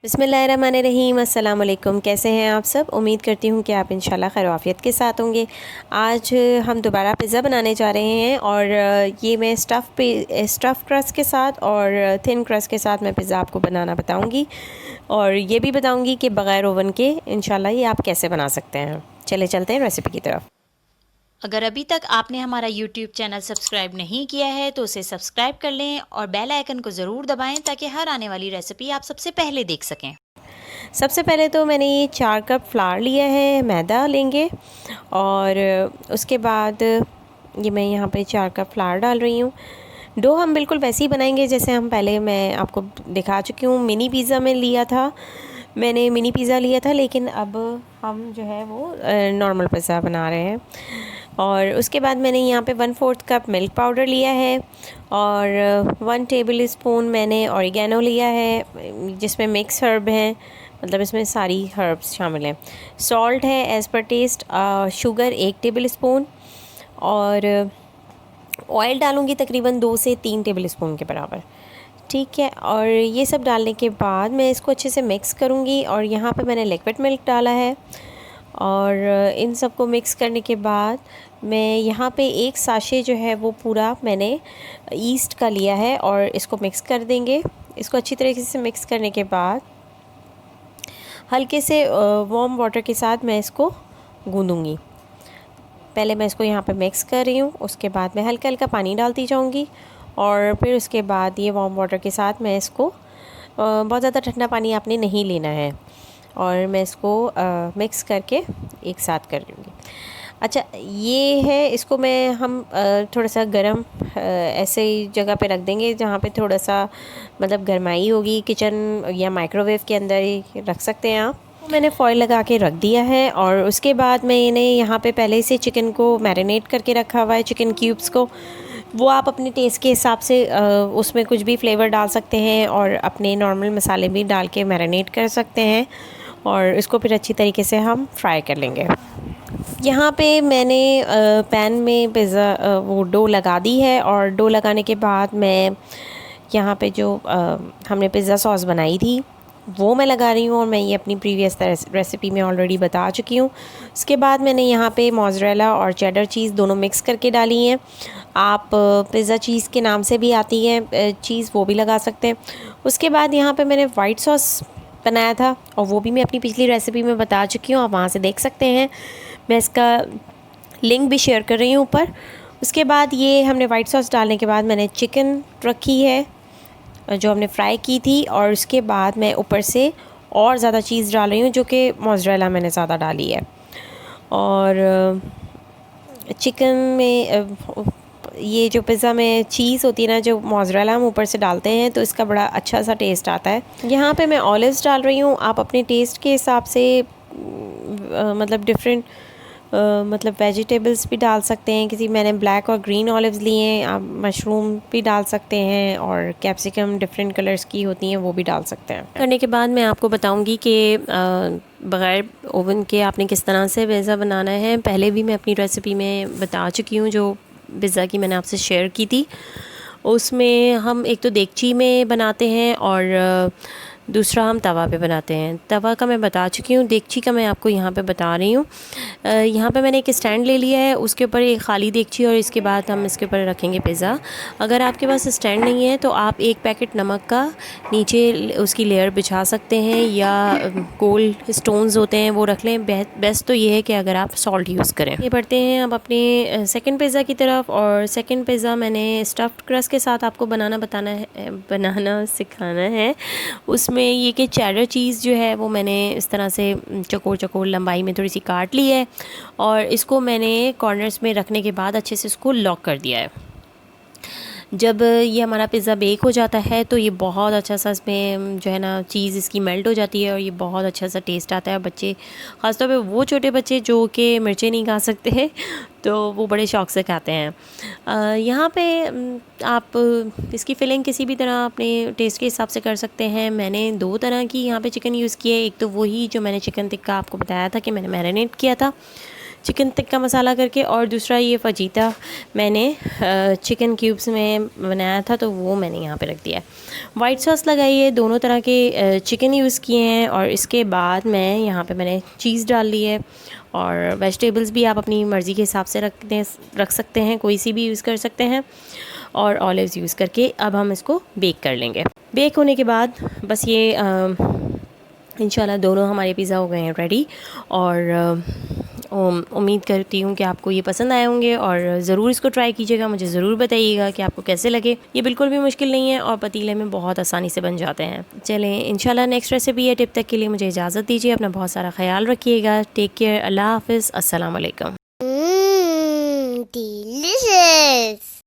बिस्मिल्लाहिर्रहमानिर्रहीम। अस्सलाम वालेकुम। कैसे हैं आप सब? उम्मीद करती हूँ कि आप इंशाल्लाह खैर आफियत के साथ होंगे। आज हम दोबारा पिज़्ज़ा बनाने जा रहे हैं और ये मैं स्टफ़ क्रस्ट के साथ और थिन क्रस्ट के साथ मैं पिज़्ज़ा आपको बनाना बताऊँगी और ये भी बताऊँगी कि बग़ैर ओवन के इंशाल्लाह ये आप कैसे बना सकते हैं। चले चलते हैं रेसिपी की तरफ। अगर अभी तक आपने हमारा यूट्यूब चैनल सब्सक्राइब नहीं किया है तो उसे सब्सक्राइब कर लें और बेल आइकन को ज़रूर दबाएं ताकि हर आने वाली रेसिपी आप सबसे पहले देख सकें। सबसे पहले तो मैंने ये 4 कप फ्लावर लिया है, मैदा लेंगे और उसके बाद ये मैं यहाँ पे 4 कप फ्लावर डाल रही हूँ। डो हम बिल्कुल वैसे ही बनाएंगे जैसे हम पहले मैं आपको दिखा चुकी हूँ। मिनी पिज़्ज़ा में लिया था, मैंने मिनी पिज़्ज़ा लिया था, लेकिन अब हम जो है वो नॉर्मल पिज़्ज़ा बना रहे हैं। और उसके बाद मैंने यहाँ पे 1/4 कप मिल्क पाउडर लिया है और 1 टेबल स्पून मैंने ऑरिगेनो लिया है जिसमें मिक्स हर्ब हैं, मतलब इसमें सारी हर्ब्स शामिल हैं। सॉल्ट है as per taste. Sugar 1 tablespoon और ऑयल डालूँगी तकरीबन 2 से 3 टेबल स्पून के बराबर। ठीक है, और ये सब डालने के बाद मैं इसको अच्छे से मिक्स करूँगी और यहाँ पे मैंने लिक्विड मिल्क डाला है और इन सब को मिक्स करने के बाद मैं यहाँ पे एक साशे जो है वो पूरा मैंने ईस्ट का लिया है और इसको मिक्स कर देंगे। इसको अच्छी तरीके से मिक्स करने के बाद हल्के से वार्म वाटर के साथ मैं इसको गूँधूँगी। पहले मैं इसको यहाँ पे मिक्स कर रही हूँ, उसके बाद मैं हल्का हल्का पानी डालती जाऊँगी और फिर उसके बाद ये वार्म वाटर के साथ मैं इसको बहुत ज़्यादा ठंडा पानी आपने नहीं लेना है और मैं इसको मिक्स करके एक साथ कर लूँगी। अच्छा, ये है, इसको हम थोड़ा सा गरम ऐसे ही जगह पे रख देंगे जहाँ पे थोड़ा सा मतलब गरमाई होगी। किचन या माइक्रोवेव के अंदर ही रख सकते हैं आप। तो मैंने फ़ॉइल लगा के रख दिया है और उसके बाद मैंने यहाँ पे पहले से चिकन को मैरिनेट करके रखा हुआ है, चिकन क्यूब्स को। वो आप अपने टेस्ट के हिसाब से उसमें कुछ भी फ्लेवर डाल सकते हैं और अपने नॉर्मल मसाले भी डाल के मैरिनेट कर सकते हैं और इसको फिर अच्छी तरीके से हम फ्राई कर लेंगे। यहाँ पे मैंने पैन में पिज़्ज़ा वो डो लगा दी है और डो लगाने के बाद मैं यहाँ पे जो हमने पिज़्ज़ा सॉस बनाई थी वो मैं लगा रही हूँ और मैं ये अपनी प्रीवियस रेसिपी में ऑलरेडी बता चुकी हूँ। उसके बाद मैंने यहाँ पे मोज़रेला और चेडर चीज़ दोनों मिक्स करके डाली हैं। आप पिज़्ज़ा चीज़ के नाम से भी आती है चीज़, वो भी लगा सकते हैं। उसके बाद यहाँ पे मैंने वाइट सॉस बनाया था और वो भी मैं अपनी पिछली रेसिपी में बता चुकी हूँ, आप वहाँ से देख सकते हैं। मैं इसका लिंक भी शेयर कर रही हूँ ऊपर। उसके बाद ये हमने वाइट सॉस डालने के बाद मैंने चिकन रखी है जो हमने फ्राई की थी और उसके बाद मैं ऊपर से और ज़्यादा चीज़ डाल रही हूँ जो कि मोज़रेला मैंने ज़्यादा डाली है। और चिकन में ये जो पिज़्ज़ा में चीज़ होती है ना, जो मोज़रेला हम ऊपर से डालते हैं तो इसका बड़ा अच्छा सा टेस्ट आता है। यहाँ पे मैं ऑलिव्स डाल रही हूँ, आप अपने टेस्ट के हिसाब से मतलब डिफरेंट मतलब वेजिटेबल्स भी डाल सकते हैं। किसी मैंने ब्लैक और ग्रीन ऑलिव्स लिए हैं, आप मशरूम भी डाल सकते हैं और कैप्सिकम डिफरेंट कलर्स की होती हैं वो भी डाल सकते हैं। करने के बाद मैं आपको बताऊंगी कि बग़ैर ओवन के आपने किस तरह से पिज़्ज़ा बनाना है। पहले भी मैं अपनी रेसिपी में बता चुकी हूँ जो पिज़्ज़ा की मैंने आपसे शेयर की थी। उसमें हम एक तो देगची में बनाते हैं और दूसरा हम तवा पे बनाते हैं। तवा का मैं बता चुकी हूँ, देगची का मैं आपको यहाँ पे बता रही हूँ। यहाँ पे मैंने एक स्टैंड ले लिया है, उसके ऊपर एक खाली देगची और इसके बाद हम इसके ऊपर रखेंगे पिज़्ज़ा। अगर आपके पास स्टैंड नहीं है तो आप एक पैकेट नमक का नीचे उसकी लेयर बिछा सकते हैं या गोल्ड स्टोन्स होते हैं वो रख लें। बेस्ट तो ये है कि अगर आप सॉल्ट यूज़ करें। ये बढ़ते हैं अब अपने सेकंड पिज़्ज़ा की तरफ और सेकंड पिज़्ज़ा मैंने स्टफ्ड क्रस्ट के साथ आपको बनाना सिखाना है। उसमें ये कि चेडर चीज़ जो है वो मैंने इस तरह से चौकोर चौकोर लंबाई में थोड़ी सी काट ली है और इसको मैंने कॉर्नर्स में रखने के बाद अच्छे से इसको लॉक कर दिया है। जब ये हमारा पिज़्ज़ा बेक हो जाता है तो ये बहुत अच्छा सा इसमें जो है ना चीज़ इसकी मेल्ट हो जाती है और ये बहुत अच्छा सा टेस्ट आता है। बच्चे, ख़ासतौर पे वो छोटे बच्चे जो कि मिर्चें नहीं खा सकते हैं तो वो बड़े शौक़ से खाते हैं। यहाँ पे आप इसकी फिलिंग किसी भी तरह अपने टेस्ट के हिसाब से कर सकते हैं। मैंने 2 तरह की यहाँ पे चिकन यूज़ की है। एक तो वही जो मैंने चिकन टिक्का आपको बताया था कि मैंने मैरिनेट किया था, चिकन टिक्का मसाला करके, और दूसरा ये फजीता मैंने चिकन क्यूब्स में बनाया था तो वो मैंने यहाँ पे रख दिया है। वाइट सॉस लगाई है, दोनों तरह के चिकन यूज़ किए हैं, और इसके बाद मैं यहाँ पे मैंने चीज़ डाल ली है। और वेजिटेबल्स भी आप अपनी मर्ज़ी के हिसाब से रख सकते हैं, कोई सी भी यूज़ कर सकते हैं। और ऑलिव्स यूज़ करके अब हम इसको बेक कर लेंगे। बेक होने के बाद बस ये इंशाल्लाह दोनों हमारे पिज़्ज़ा हो गए हैं रेडी। और उम्मीद करती हूँ कि आपको ये पसंद आए होंगे, और ज़रूर इसको ट्राई कीजिएगा। मुझे ज़रूर बताइएगा कि आपको कैसे लगे। ये बिल्कुल भी मुश्किल नहीं है और पतीले में बहुत आसानी से बन जाते हैं। चलें, इंशाल्लाह नेक्स्ट रेसिपी या टिप तक के लिए मुझे इजाज़त दीजिए। अपना बहुत सारा ख्याल रखिएगा। Take care. अल्लाह हाफ़िज़। अस्सलाम वालेकुम। Delicious.